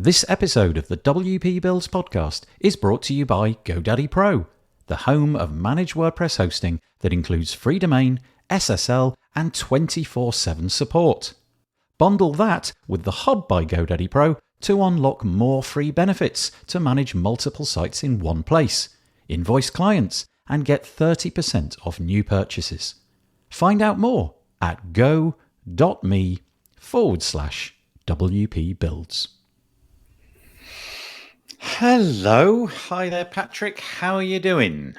This episode of the WP Builds podcast is brought to you by GoDaddy Pro, the home of managed WordPress hosting that includes free domain, SSL, and 24/7 support. Bundle that with the Hub by GoDaddy Pro to unlock more free benefits to manage multiple sites in one place, invoice clients, and get 30% off new purchases. Find out more at go.me/WP Builds. Hello. Hi there, Patrick. How are you doing?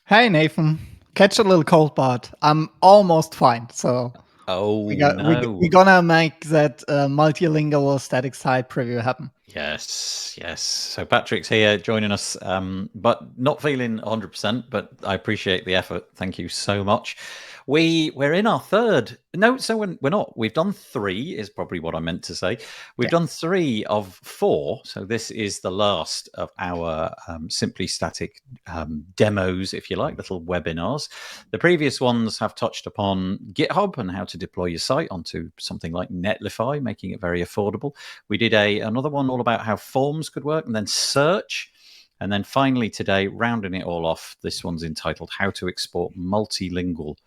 Hey, Nathan. Catch a little cold, but I'm almost fine. So we're gonna make that multilingual static site preview happen. Yes. So Patrick's here joining us, but not feeling 100%, but I appreciate the effort. Thank you so much. We're in our third. No, so we're not. We've done 3 is probably what I meant to say. We've done 3 of 4. So this is the last of our Simply Static demos, if you like, little webinars. The previous ones have touched upon GitHub and how to deploy your site onto something like Netlify, making it very affordable. We did another one all about how forms could work, and then search. And then finally today, rounding it all off, this one's entitled How to Export Multilingual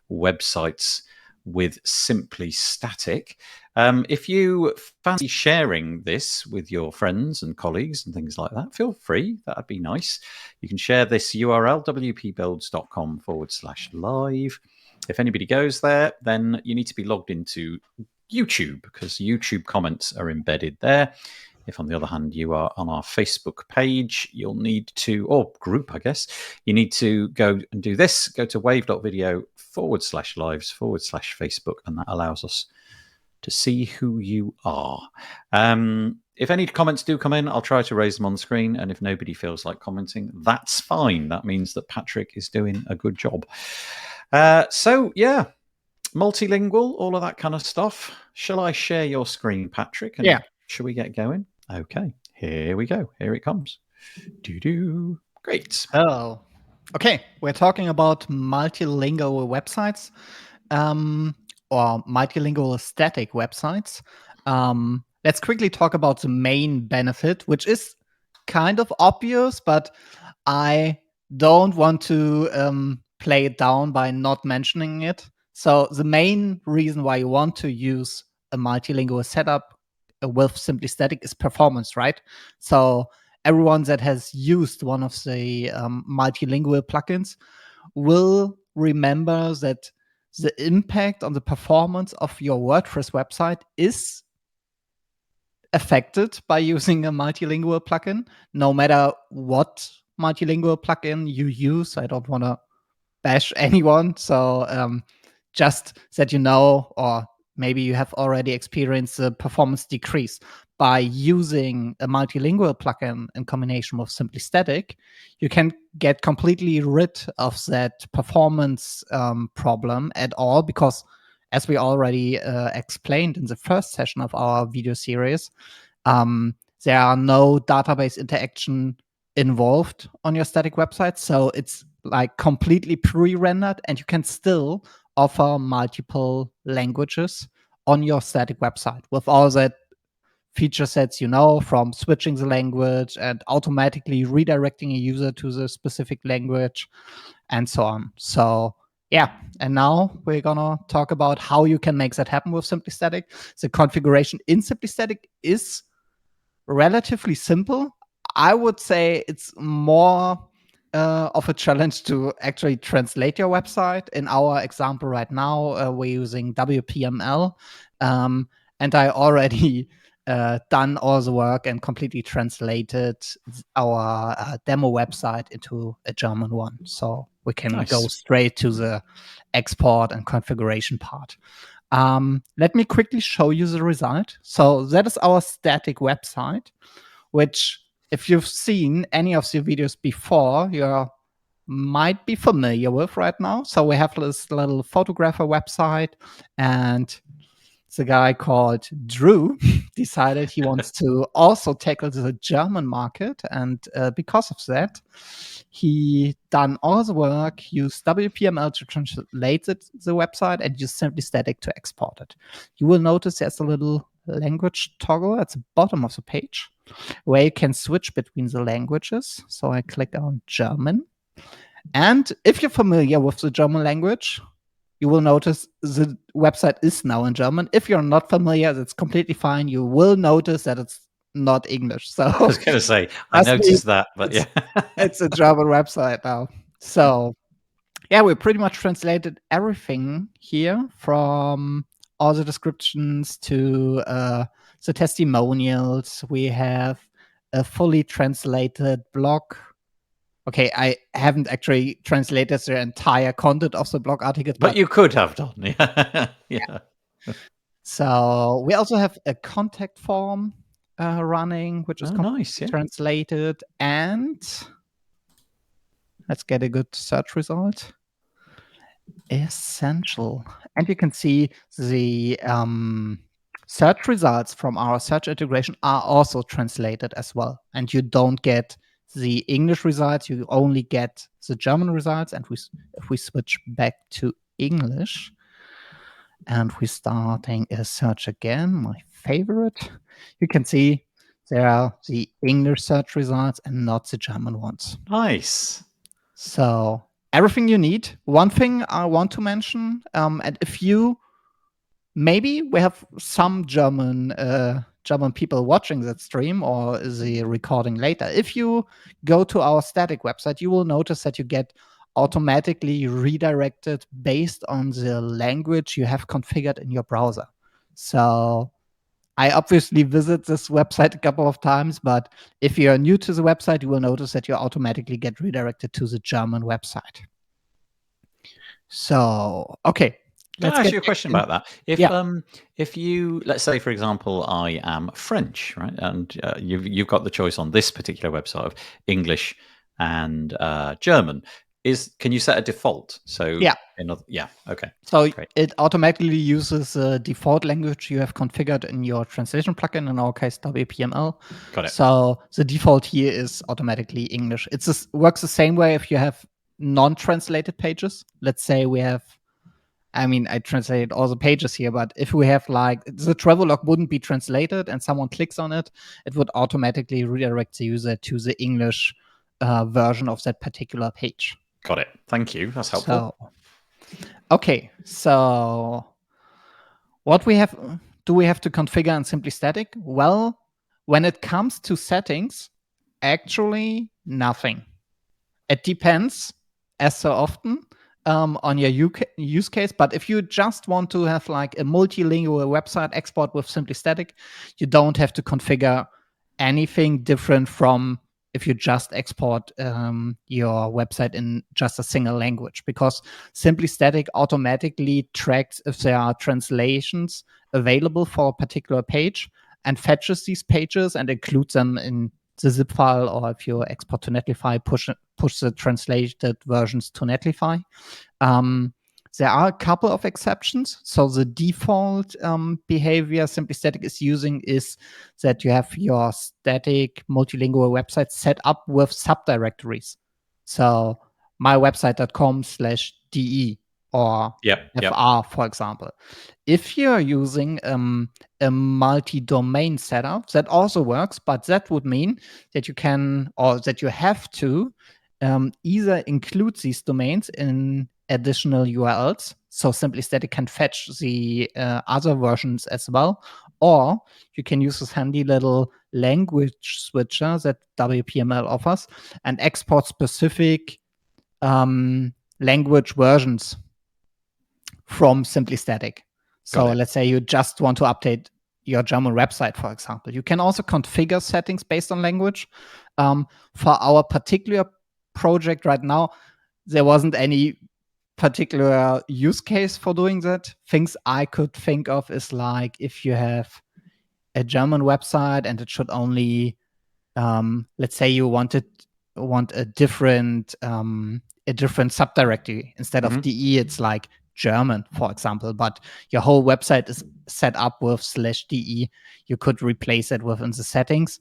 Websites with Simply Static. If you fancy sharing this with your friends and colleagues and things like that, feel free. That'd be nice. You can share this URL, wpbuilds.com/live. If anybody goes there, then you need to be logged into YouTube because YouTube comments are embedded there. If, on the other hand, you are on our Facebook page, you'll need to, or group, I guess, you need to go and do this. Go to wave.video/lives/Facebook, and that allows us to see who you are. If any comments do come in, I'll try to raise them on the screen. And if nobody feels like commenting, that's fine. That means that Patrick is doing a good job. Multilingual, all of that kind of stuff. Shall I share your screen, Patrick? Yeah. Should we get going? Okay, here we go. Here it comes. Great. Oh, okay. We're talking about multilingual websites or multilingual static websites. Let's quickly talk about the main benefit, which is kind of obvious, but I don't want to play it down by not mentioning it. So the main reason why you want to use a multilingual setup with Simply Static is performance, right? So everyone that has used one of the multilingual plugins will remember that the impact on the performance of your WordPress website is affected by using a multilingual plugin, no matter what multilingual plugin you use. I don't want to bash anyone. So just that you know, or maybe you have already experienced a performance decrease by using a multilingual plugin in combination with Simply Static, you can get completely rid of that performance problem at all, because as we already explained in the first session of our video series, there are no database interaction involved on your static website. So it's like completely pre-rendered, and you can still offer multiple languages on your static website with all that feature sets, from switching the language and automatically redirecting a user to the specific language and so on. So yeah, and now we're gonna talk about how you can make that happen with Simply Static. The configuration in Simply Static is relatively simple. I would say it's more of a challenge to actually translate your website. In our example right now, we're using WPML, and I already done all the work and completely translated our demo website into a German one. So we can go straight to the export and configuration part. Let me quickly show you the result. So that is our static website, which, if you've seen any of the videos before, you might be familiar with right now. So we have this little photographer website, and the guy called Drew decided he wants to also tackle the German market. And because of that, he done all the work, used WPML to translate the website, and used Simply Static to export it. You will notice there's a little language toggle at the bottom of the page where you can switch between the languages. So I click on German. And if you're familiar with the German language, you will notice the website is now in German. If you're not familiar, that's completely fine. You will notice that it's not English. So I was going to say, I noticed that, but yeah. It's a German website now. So yeah, we pretty much translated everything here, from all the descriptions to the testimonials. We have a fully translated blog. Okay, I haven't actually translated the entire content of the blog articles, but you could have done. Yeah. Yeah. So we also have a contact form running, which is nice. Yeah. translated. And let's get a good search result. Essential. And you can see the search results from our search integration are also translated as well. And you don't get the English results, you only get the German results. And if we switch back to English and we're starting a search again, my favorite, you can see there are the English search results and not the German ones. Nice. So everything you need. One thing I want to mention, and if you, maybe we have some German people watching that stream or the recording later. If you go to our static website, you will notice that you get automatically redirected based on the language you have configured in your browser. So I obviously visit this website a couple of times, but if you're new to the website, you will notice that you automatically get redirected to the German website. So, okay. Can I ask you a question about that? If you, let's say, for example, I am French, right, and you've got the choice on this particular website of English and German. Can you set a default? So okay. So it automatically uses the default language you have configured in your translation plugin, in our case WPML. Got it. So the default here is automatically English. It works the same way if you have non-translated pages. Let's say we have, I translated all the pages here, but if we have like the travelogue wouldn't be translated and someone clicks on it, it would automatically redirect the user to the English version of that particular page. Got it. Thank you. That's helpful. Okay, so what do we have to configure in Simply Static? Well, when it comes to settings, actually nothing. It depends, as so often, on your use case. But if you just want to have like a multilingual website export with Simply Static, you don't have to configure anything different from if you just export your website in just a single language, because Simply Static automatically tracks if there are translations available for a particular page and fetches these pages and includes them in the zip file, or if you export to Netlify, push the translated versions to Netlify. There are a couple of exceptions. So the default behavior Simply Static is using is that you have your static multilingual website set up with subdirectories. So mywebsite.com/de or fr, for example. If you're using a multi-domain setup, that also works, but that would mean that you can, or that you have to, either include these domains in additional URLs, so Simply Static can fetch the other versions as well, or you can use this handy little language switcher that WPML offers and export specific language versions from Simply Static. So let's say you just want to update your German website, for example. You can also configure settings based on language. For our particular project right now, there wasn't any particular use case for doing that. Things I could think of is like if you have a German website and it should only, let's say you want a different subdirectory. Instead of DE, it's like German, for example, but your whole website is set up with /de. You could replace it within the settings.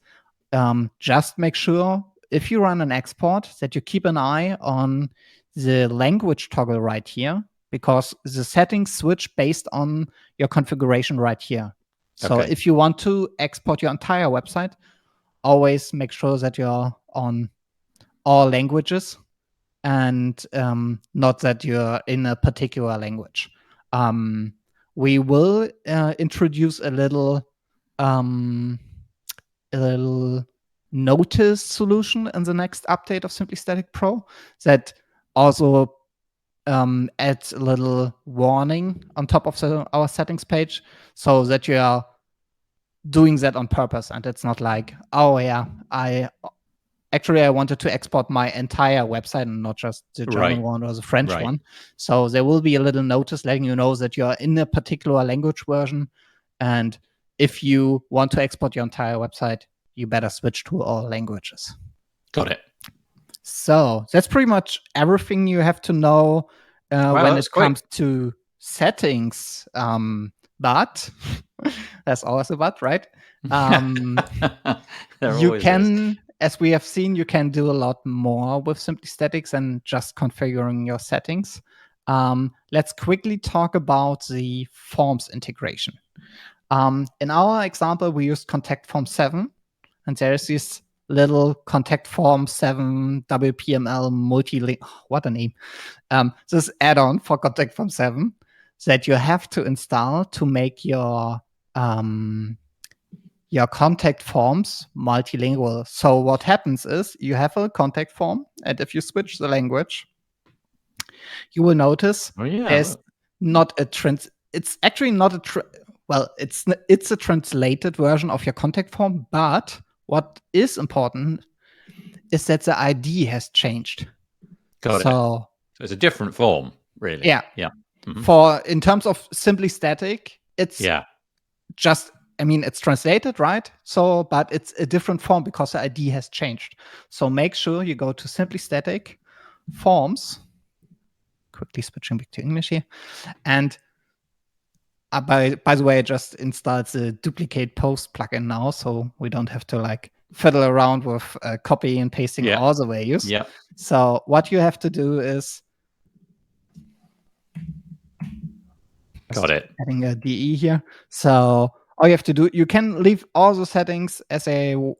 Just make sure if you run an export that you keep an eye on the language toggle right here, because the settings switch based on your configuration right here. So Okay. if you want to export your entire website, always make sure that you're on all languages and not that you're in a particular language. We will introduce a little notice solution in the next update of Simply Static Pro that also adds a little warning on top of our settings page, so that you are doing that on purpose and it's not like, oh yeah, I wanted to export my entire website and not just the German one or the French one. So there will be a little notice letting you know that you're in a particular language version. And if you want to export your entire website, you better switch to all languages. Got it. So that's pretty much everything you have to know when it comes to settings. But there's always a but, right? You can, as we have seen, you can do a lot more with Simply Static than just configuring your settings. Let's quickly talk about the forms integration. In our example, we used Contact Form 7, and there's this little Contact Form 7 WPML multi-link. What a name! This add-on for Contact Form 7 that you have to install to make your contact forms multilingual. So what happens is you have a contact form, and if you switch the language, you will notice there's not a it's actually not a it's a translated version of your contact form, but what is important is that the ID has changed. Got it. So it's a different form, really. Yeah. Mm-hmm. For in terms of Simply Static, it's just, I mean, it's translated, right? So, but it's a different form because the ID has changed. So make sure you go to Simply Static Forms. Quickly switching back to English here. And by the way, I just installed the duplicate post plugin now, so we don't have to like fiddle around with copy and pasting all the values. Yeah. So what you have to do is got it. Adding a DE here. So all you have to do, you can leave all the settings as a you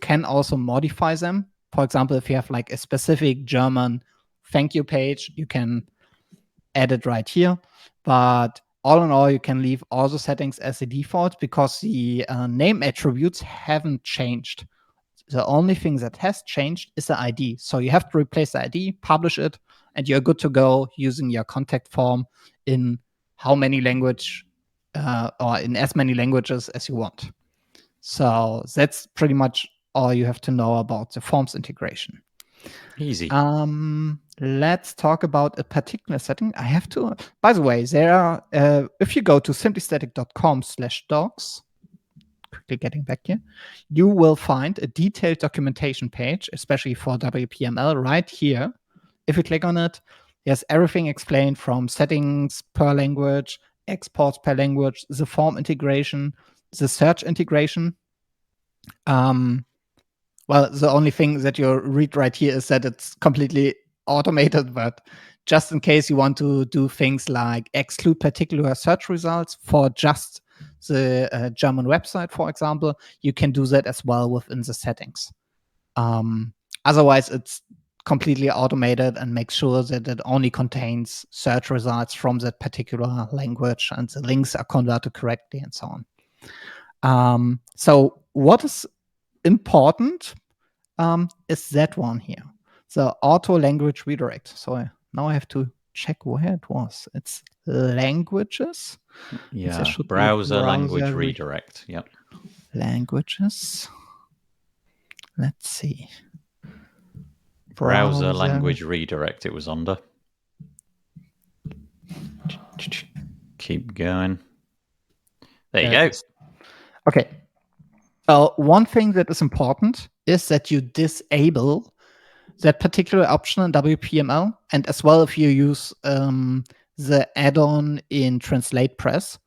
can also modify them. For example, if you have like a specific German thank you page, you can add it right here. But all in all, you can leave all the settings as a default because the name attributes haven't changed. The only thing that has changed is the ID. So you have to replace the ID, publish it, and you're good to go using your contact form in how many language or in as many languages as you want. So that's pretty much all you have to know about the forms integration. Easy. Let's talk about a particular setting. I have to, by the way, there are, if you go to simplystatic.com/docs, quickly getting back here, you will find a detailed documentation page, especially for WPML right here. If you click on it, there's everything explained from settings per language, exports per language, the form integration, the search integration. Well, the only thing that you read right here is that it's completely automated, but just in case you want to do things like exclude particular search results for just the German website, for example, you can do that as well within the settings. Otherwise, it's completely automated and makes sure that it only contains search results from that particular language and the links are converted correctly and so on. So what is important is that one here. So auto language redirect. So now I have to check where it was. It's languages. Yeah, browser language redirect. Yep. Languages. Let's see. Browser language redirect it was under. Keep going. There you go. Okay. One thing that is important is that you disable that particular option in WPML, and as well if you use the add-on in TranslatePress.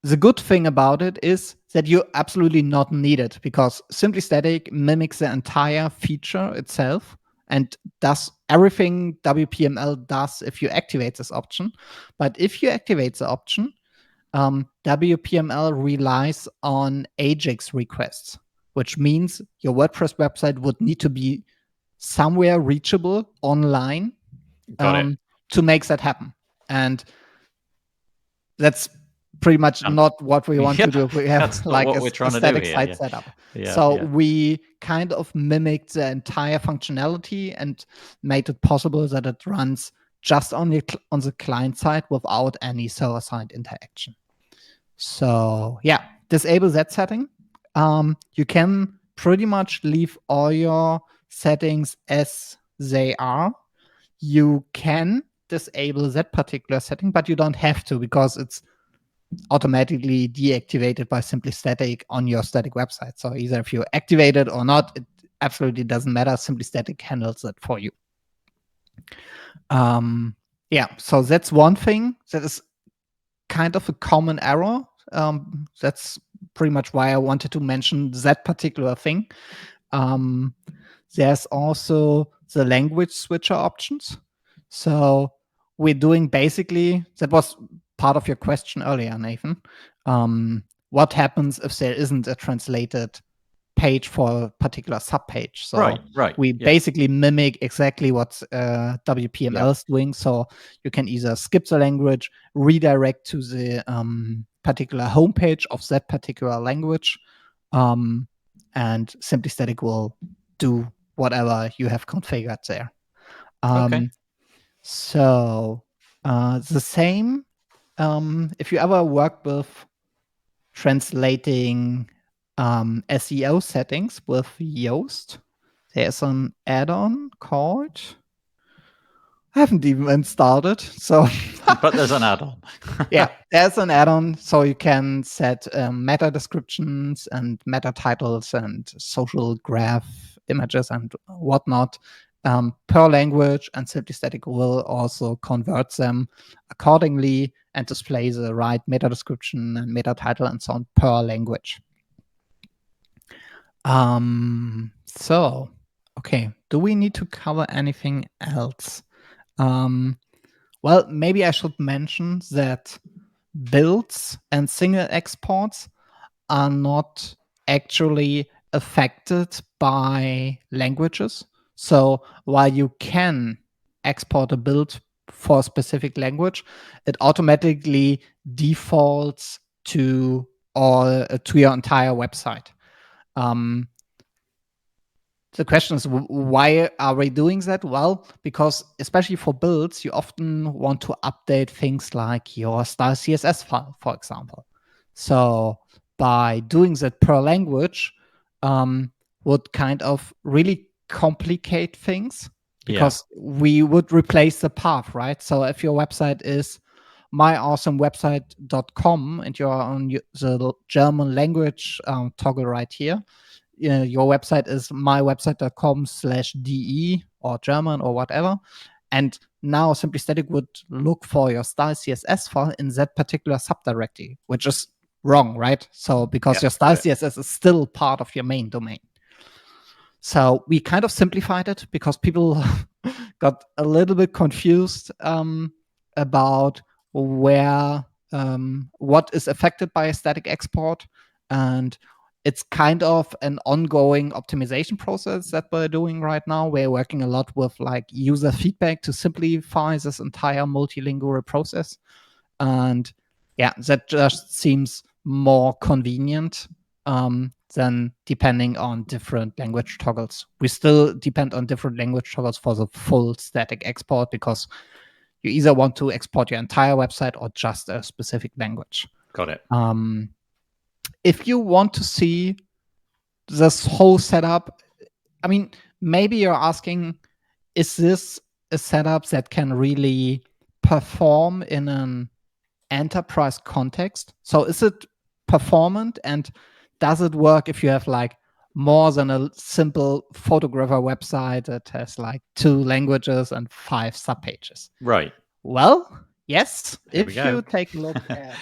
The good thing about it is that you absolutely not need it because Simply Static mimics the entire feature itself and does everything WPML does if you activate this option. But if you activate the option, WPML relies on AJAX requests, which means your WordPress website would need to be somewhere reachable online to make that happen. And that's pretty much not what we want to do. We have like a static site setup. We kind of mimicked the entire functionality and made it possible that it runs just on the client side without any server-side interaction. So yeah, disable that setting. You can pretty much leave all your settings as they are. You can disable that particular setting, but you don't have to because it's automatically deactivated by Simply Static on your static website. So either if you activate it or not, it absolutely doesn't matter. Simply Static handles it for you. Yeah, so that's one thing that is kind of a common error. That's pretty much why I wanted to mention that particular thing. There's also the language switcher options. So we're doing basically, that was part of your question earlier, Nathan. What happens if there isn't a translated page for a particular subpage? So we basically mimic exactly what WPML is doing. So you can either skip the language, redirect to the particular homepage of that particular language, and Simply Static will do whatever you have configured there. So the same, if you ever work with translating SEO settings with Yoast, there's an add-on called, I haven't even installed it. So, but there's an add-on. Yeah, there's an add-on, so you can set meta descriptions and meta titles and social graph images and whatnot per language, and Simply Static will also convert them accordingly and display the right meta description and meta title and so on per language. So, okay, do we need to cover anything else? Well, maybe I should mention that builds and single exports are not actually affected by languages. So while you can export a build for a specific language, it automatically defaults to your entire website. The question is, why are we doing that? Well, because especially for builds, you often want to update things like your style CSS file, for example. So by doing that per language would kind of really complicate things because we would replace the path, right? So if your website is myawesomewebsite.com and you're on the German language toggle right here, your website is mywebsite.com/de or German or whatever. And now Simply Static would look for your style CSS file in that particular subdirectory, which is wrong, right? So because your style CSS is still part of your main domain. So we kind of simplified it because people got a little bit confused about what is affected by a static export. And it's kind of an ongoing optimization process that we're doing right now. We're working a lot with like user feedback to simplify this entire multilingual process. And yeah, that just seems more convenient than depending on different language toggles. We still depend on different language toggles for the full static export because you either want to export your entire website or just a specific language. Got it. If you want to see this whole setup, I mean, maybe you're asking, is this a setup that can really perform in an enterprise context? So is it performant, and does it work if you have like more than a simple photographer website that has like 2 languages and 5 subpages? Right. Well, yes. Here if you take a look at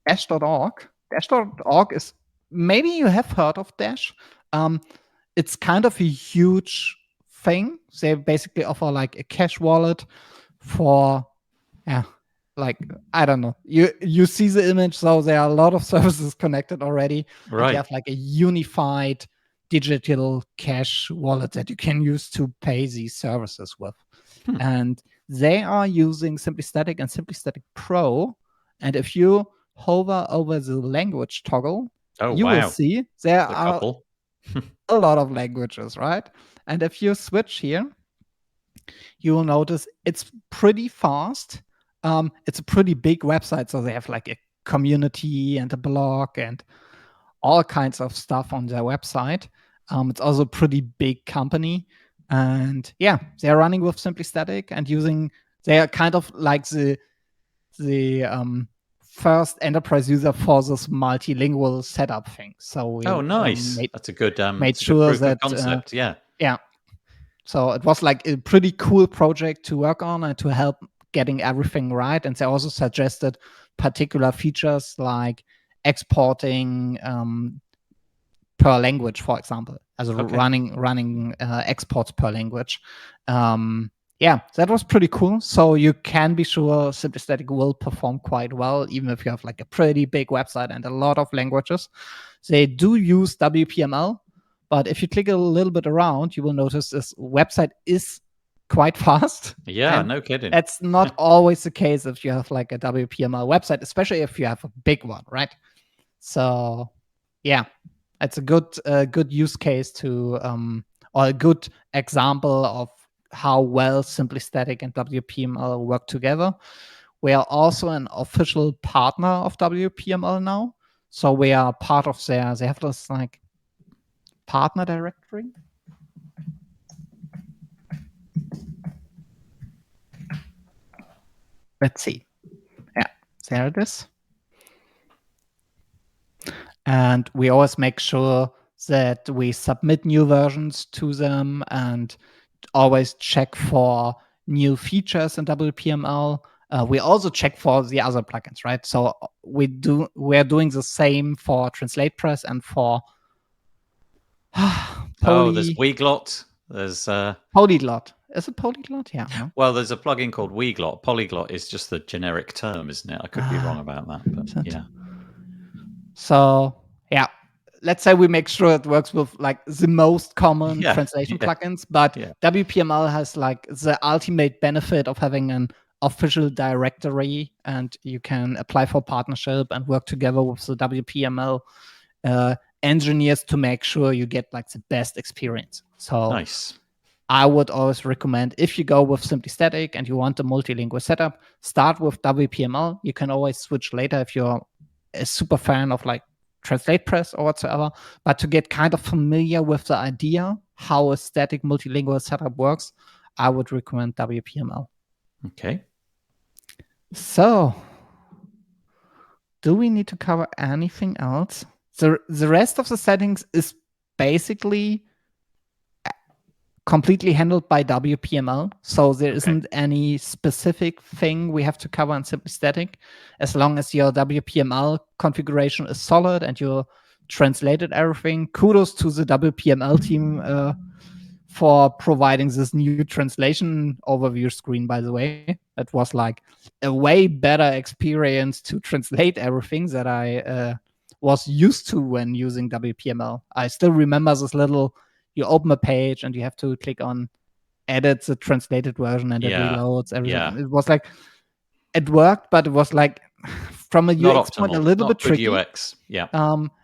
Dash.org. Dash.org is, maybe you have heard of Dash. It's kind of a huge thing. They basically offer like a cash wallet for like, I don't know, you see the image, so there are a lot of services connected already, and Right. you have like a unified digital cash wallet that you can use to pay these services with. And they are using Simply Static and Simply Static Pro. And if you hover over the language toggle, Oh, you will wow. see there The are couple. a lot of languages, right? And if you switch here, you will notice it's pretty fast. It's a pretty big website, so they have like a community and a blog and all kinds of stuff on their website. It's also a pretty big company, and yeah, they're running with Simply Static and using. They are kind of like the first enterprise user for this multilingual setup thing. So we Oh, nice. made That's a good sure proof of that concept. Yeah. yeah. So it was like a pretty cool project to work on and to help getting everything right. And they also suggested particular features like exporting per language, for example, as Okay. running exports per language. Yeah, that was pretty cool. So you can be sure Simply Static will perform quite well, even if you have like a pretty big website and a lot of languages. They do use WPML, but if you click a little bit around, you will notice this website is quite fast. Yeah, And no kidding. that's not always the case if you have like a WPML website, especially if you have a big one, right? So yeah, it's a good use case to or a good example of how well Simply Static and WPML work together. We are also an official partner of WPML now, so we are part of they have this like partner directory. Let's see. Yeah, there it is. And we always make sure that we submit new versions to them and always check for new features in WPML. We also check for the other plugins, right? So we're doing the same for TranslatePress and for there's Weglot. There's Polyglot. Is it Polyglot? Yeah. No? Well, there's a plugin called Weglot. Polyglot is just the generic term, isn't it? I could be wrong about that, but yeah. So yeah, let's say we make sure it works with like the most common translation plugins, but WPML has like the ultimate benefit of having an official directory, and you can apply for partnership and work together with the WPML engineers to make sure you get like the best experience. So nice. I would always recommend, if you go with Simply Static and you want a multilingual setup, start with WPML. You can always switch later if you're a super fan of like TranslatePress or whatsoever. But to get kind of familiar with the idea how a static multilingual setup works, I would recommend WPML. Okay. So, do we need to cover anything else? The rest of the settings is basically completely handled by WPML. So there isn't any specific thing we have to cover in Simply Static. As long as your WPML configuration is solid and you translated everything. Kudos to the WPML team for providing this new translation overview screen, by the way. It was like a way better experience to translate everything that I was used to when using WPML. I still remember this little, you open a page and you have to click on edit the translated version and it reloads everything. Yeah. It was like, it worked, but it was like from a UX point a little bit tricky. UX. Yeah.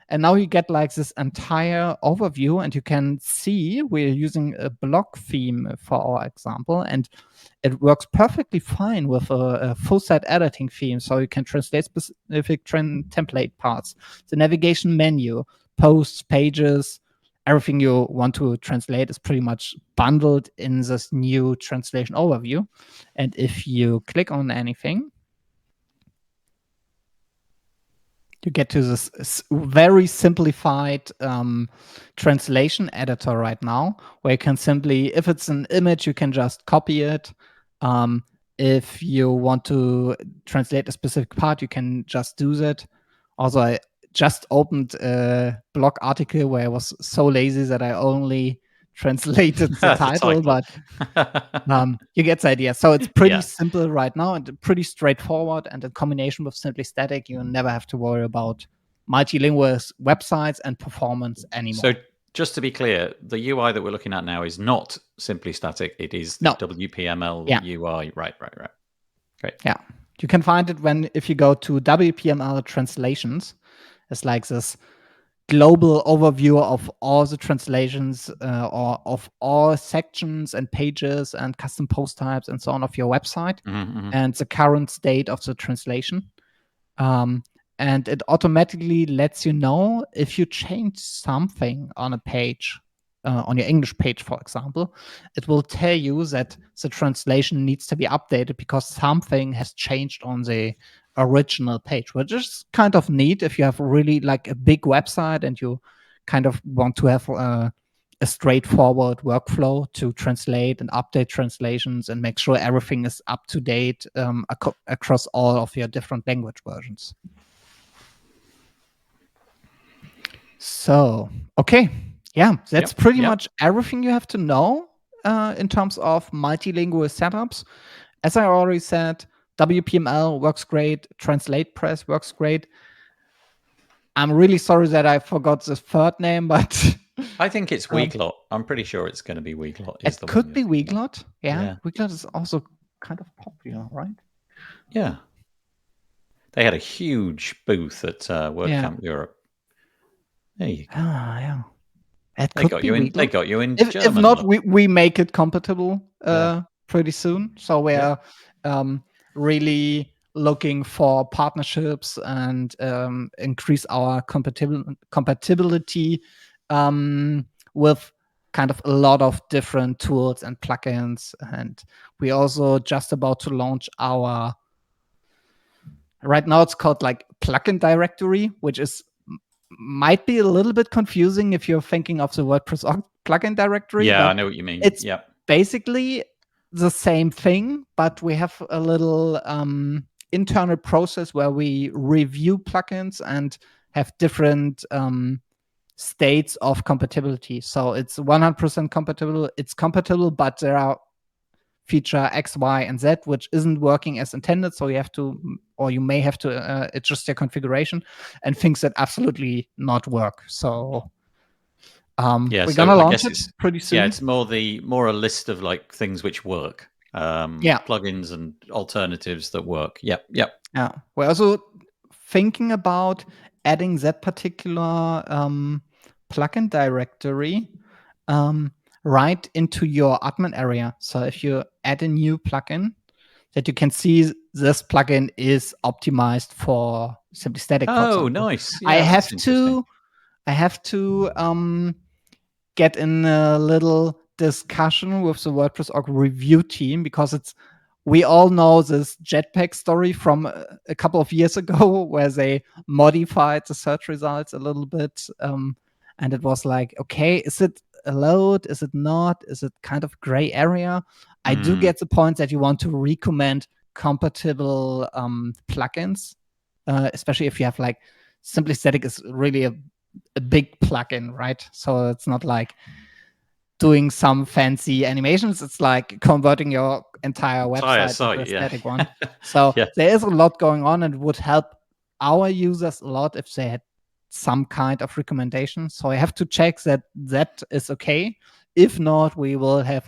And now you get like this entire overview, and you can see we're using a block theme for our example, and it works perfectly fine with a full site editing theme. So you can translate specific template parts, the navigation menu, posts, pages, everything you want to translate is pretty much bundled in this new translation overview. And if you click on anything, you get to this very simplified translation editor right now, where you can simply, if it's an image, you can just copy it. If you want to translate a specific part, you can just do that. Also, I just opened a blog article where I was so lazy that I only translated the The title, title. but you get the idea. So it's pretty Yeah. simple right now and pretty straightforward. And in combination with Simply Static, you never have to worry about multilingual websites and performance anymore. So just to be clear, the UI that we're looking at now is not Simply Static. It is the No. WPML Yeah. UI. Right. Great. Yeah. You can find it if you go to WPML translations. It's like this global overview of all the translations or of all sections and pages and custom post types and so on of your website, and the current state of the translation. And it automatically lets you know if you change something on a page, on your English page, for example. It will tell you that the translation needs to be updated because something has changed on the original page, which is kind of neat if you have really like a big website and you kind of want to have a straightforward workflow to translate and update translations and make sure everything is up to date across all of your different language versions. So, okay. Yeah, that's pretty much everything you have to know in terms of multilingual setups. As I already said, WPML works great. TranslatePress works great. I'm really sorry that I forgot the third name, but I think it's Weglot. I'm pretty sure it's going to be Weglot. It could be Weglot. Yeah. Weglot is also kind of popular, right? Yeah. They had a huge booth at WordCamp Europe. There you go. Yeah. They got you in German. If not, we make it compatible pretty soon. So we're really looking for partnerships and increase our compatibility with kind of a lot of different tools and plugins. And we also just about to launch right now it's called like plugin directory, which might be a little bit confusing if you're thinking of the WordPress plugin directory. Yeah, I know what you mean. It's basically the same thing, but we have a little internal process where we review plugins and have different states of compatibility. So it's 100% compatible. It's compatible, but there are feature X, Y, and Z, which isn't working as intended. So you may have to adjust your configuration and things that absolutely not work. So we're gonna launch it pretty soon. Yeah, it's more a list of like things which work. Plugins and alternatives that work. Yep. Yeah. We're also thinking about adding that particular plugin directory right into your admin area. So if you add a new plugin, that you can see this plugin is optimized for Simply Static. Oh, nice. Yeah, I have to get in a little discussion with the WordPress org review team because we all know this Jetpack story from a couple of years ago where they modified the search results a little bit. And it was like, okay, is it allowed? Is it not? Is it kind of gray area? I do get the point that you want to recommend compatible plugins, especially if you have like Simply Static is really a big plugin, right? So it's not like doing some fancy animations. It's like converting your entire website into a static one. So there is a lot going on, and it would help our users a lot if they had some kind of recommendation. So I have to check that is okay. If not, we will have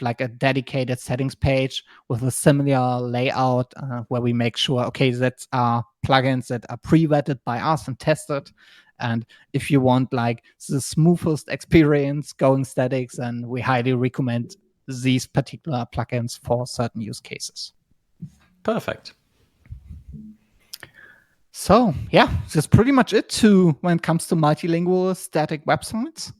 like a dedicated settings page with a similar layout where we make sure, okay, that's plugins that are pre-vetted by us and tested. And if you want like the smoothest experience going statics, then we highly recommend these particular plugins for certain use cases. Perfect. So yeah, that's pretty much it when it comes to multilingual static websites.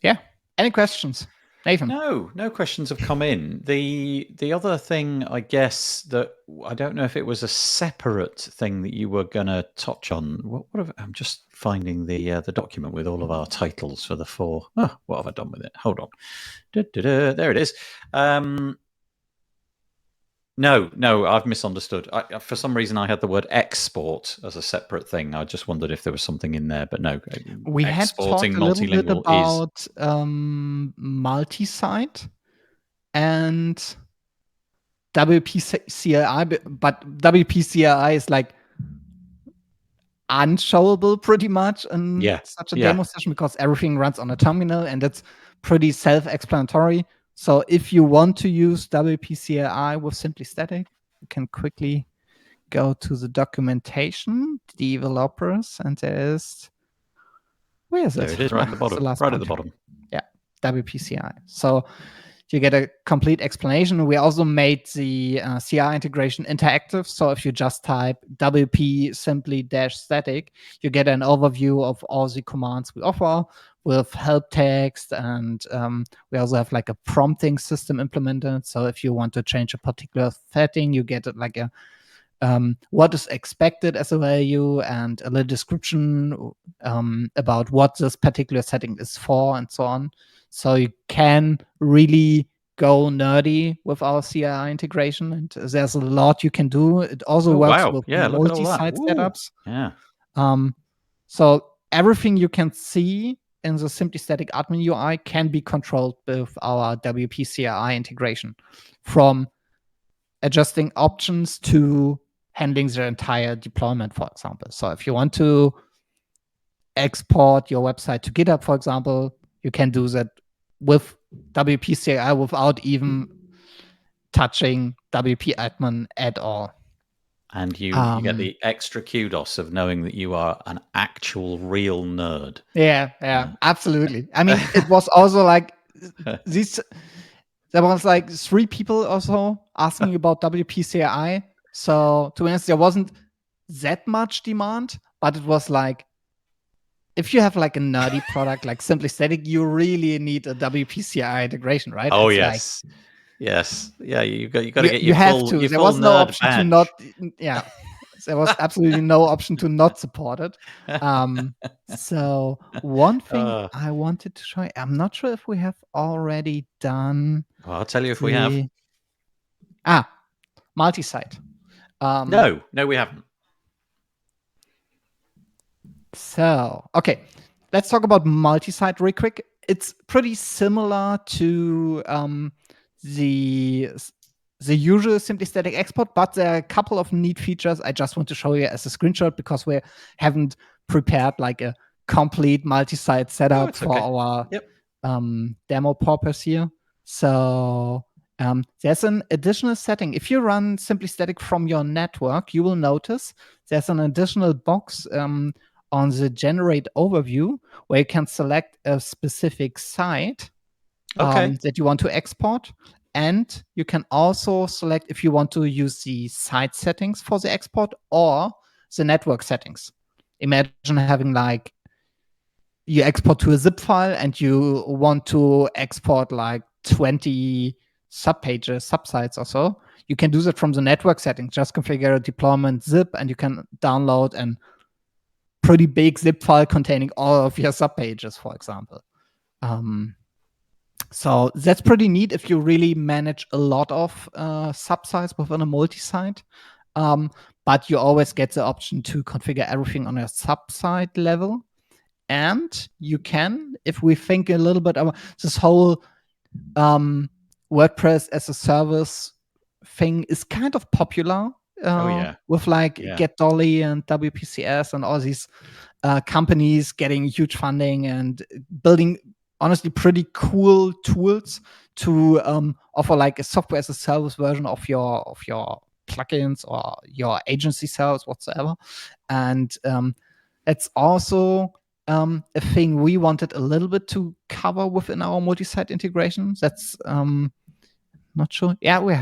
Yeah. Any questions, Nathan? No questions have come in. The other thing, I guess, that I don't know if it was a separate thing that you were going to touch on. I'm just finding the document with all of our titles for the four. Oh, what have I done with it? Hold on. There it is. No, I've misunderstood. For some reason, I had the word export as a separate thing. I just wondered if there was something in there, but no. We had Exporting talked a little bit multilingual is. about Multisite and WPCLI, but WPCLI is like unshowable pretty much in such a demo session because everything runs on a terminal and it's pretty self-explanatory. So if you want to use WPCLI with Simply Static, you can quickly go to the documentation, developers, and there's, where is it? There it is, right at the bottom. Right at the bottom. Yeah, WPCI. So you get a complete explanation. We also made the CI integration interactive. So if you just type WP simply -static, you get an overview of all the commands we offer with help text. And we also have like a prompting system implemented. So if you want to change a particular setting, you get like a what is expected as a value and a little description about what this particular setting is for and so on. So you can really go nerdy with our CI integration, and there's a lot you can do. It also works with multi-site setups. Yeah. So everything you can see in the Simply Static admin UI can be controlled with our WP CI integration, from adjusting options to handling the entire deployment, for example. So if you want to export your website to GitHub, for example, you can do that with WP CLI without even touching WP admin at all. And you get the extra kudos of knowing that you are an actual real nerd. Yeah, absolutely. I mean, it was also like this. There was like 3 people or so asking about WP CLI. So to be honest, there wasn't that much demand, but it was like, if you have like a nerdy product like Simply Static, you really need a WP CLI integration, right? Oh, it's yes. Like, yes. Yeah, you got to get your you have full, to. your there full was no nerd option badge. to not. Yeah, there was absolutely no option to not support it. So one thing I wanted to show you, I'm not sure if we have already done. Well, I'll tell you if we have. Multisite. No, we haven't. So, okay, let's talk about multisite real quick. It's pretty similar to the usual Simply Static export, but there are a couple of neat features I just want to show you as a screenshot because we haven't prepared like a complete multi-site setup for our demo purpose here. So there's an additional setting. If you run Simply Static from your network, you will notice there's an additional box on the generate overview where you can select a specific site that you want to export. And you can also select if you want to use the site settings for the export or the network settings. Imagine having like, you export to a zip file and you want to export like 20 subpages, subsites or so. You can do that from the network settings. Just configure a deployment zip and you can download a pretty big zip file containing all of your subpages, for example. So that's pretty neat if you really manage a lot of subsites within a multi-site. But you always get the option to configure everything on a subsite level. And you can, if we think a little bit about this whole WordPress as a service thing is kind of popular with like Get Dolly and WPCS and all these companies getting huge funding and building honestly pretty cool tools to offer like a software as a service version of your plugins or your agency service whatsoever. And it's also a thing we wanted a little bit to cover within our multi-site integration. That's not sure. Yeah, we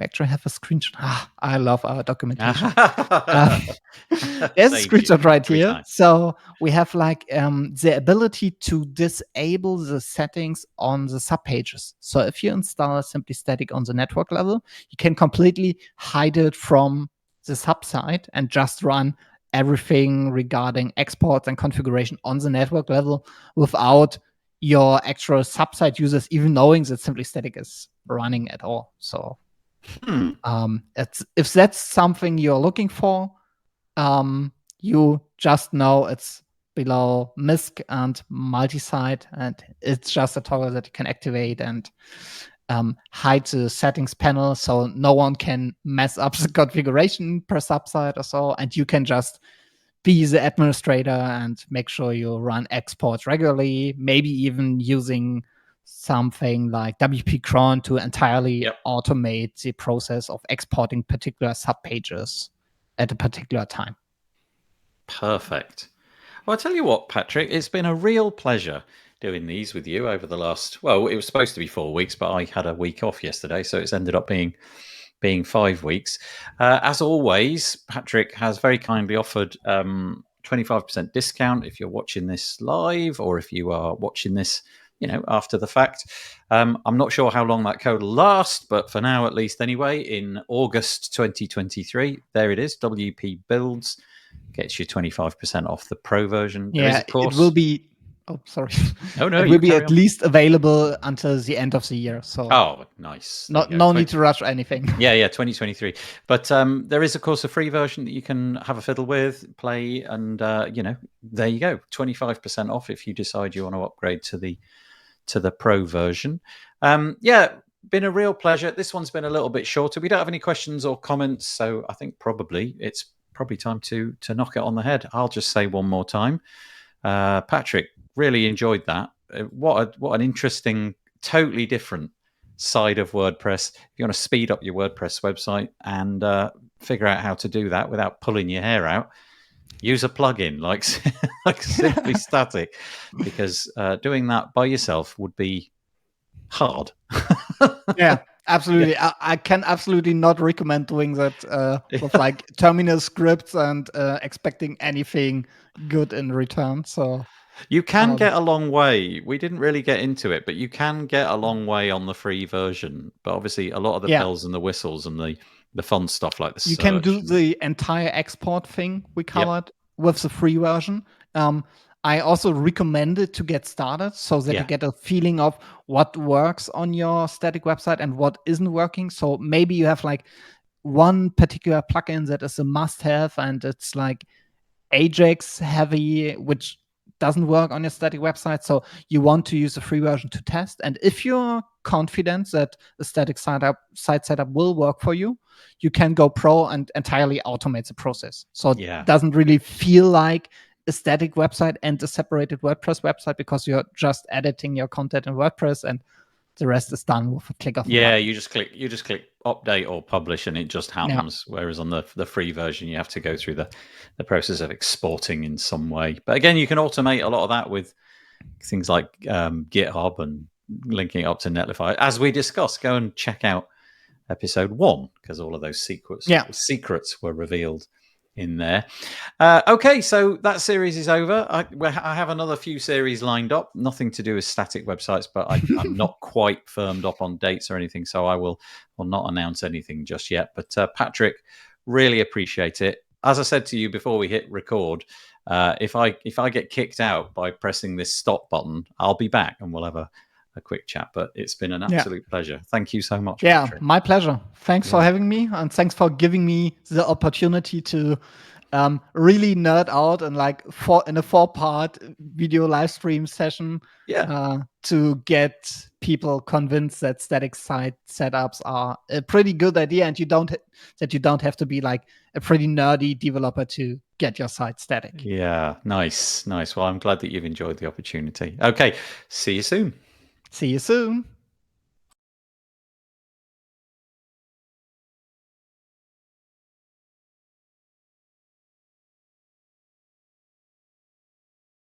actually have a screenshot. I love our documentation. There's a screenshot right here. So we have like the ability to disable the settings on the subpages. So if you install Simply Static on the network level, you can completely hide it from the subsite and just run everything regarding exports and configuration on the network level without your actual subsite users even knowing that Simply Static is running at all. So If that's something you're looking for, you just know it's below MISC and Multisite, and it's just a toggle that you can activate and hide the settings panel so no one can mess up the configuration per subsite or so, and you can just be the administrator and make sure you run exports regularly, maybe even using something like WP cron to entirely automate the process of exporting particular subpages at a particular time. Perfect. Well, I'll tell you what, Patrick, it's been a real pleasure doing these with you over the last, well, it was supposed to be 4 weeks, but I had a week off yesterday, so it's ended up being 5 weeks. As always, Patrick has very kindly offered 25% discount if you're watching this live, or if you are watching this, after the fact. I'm not sure how long that code will last, but for now, at least anyway, in August 2023, there it is. WP Builds gets you 25% off the Pro version. Yeah, there is, of course, it will be. Oh, sorry. No, It you will be carry at on. least available until the end of the year. So, oh, nice. No need to rush anything. Yeah, 2023. But there is, of course, a free version that you can have a fiddle with, play, and there you go, 25% off if you decide you want to upgrade to the Pro version. Been a real pleasure. This one's been a little bit shorter. We don't have any questions or comments, so I think it's probably time to knock it on the head. I'll just say one more time, Patrick, really enjoyed that. What an interesting, totally different side of WordPress. If you want to speed up your WordPress website and figure out how to do that without pulling your hair out, use a plugin like Simply Static, because doing that by yourself would be hard. Yeah, absolutely. I can absolutely not recommend doing that with like terminal scripts and expecting anything good in return. So you can get a long way. We didn't really get into it, but you can get a long way on the free version. But obviously, a lot of the bells and the whistles and the fun stuff like the you search. can do the entire export thing we covered with the free version. I also recommend it to get started so that you get a feeling of what works on your static website and what isn't working. So maybe you have like one particular plugin that is a must-have and it's like Ajax heavy, which doesn't work on your static website. So you want to use the free version to test. And if you're confident that a static site setup will work for you, you can go pro and entirely automate the process. So it doesn't really feel like a static website and a separated WordPress website, because you're just editing your content in WordPress and the rest is done with a click of a button. you just click update or publish and it just happens. Whereas on the free version, you have to go through the process of exporting in some way. But again, you can automate a lot of that with things like GitHub and linking up to Netlify. As we discussed, go and check out episode 1, because all of those secrets were revealed in there. Okay, so that series is over. I have another few series lined up, nothing to do with static websites, but I'm not quite firmed up on dates or anything, so I will not announce anything just yet. But Patrick, really appreciate it. As I said to you before we hit record, if I get kicked out by pressing this stop button, I'll be back and we'll have a quick chat. But it's been an absolute pleasure. Thank you so much, Patrick. My pleasure. Thanks for having me, and thanks for giving me the opportunity to really nerd out and like in a 4-part video live stream session to get people convinced that static site setups are a pretty good idea, and you don't have to be like a pretty nerdy developer to get your site static. Yeah, nice. Well, I'm glad that you've enjoyed the opportunity. Okay, see you soon. See you soon.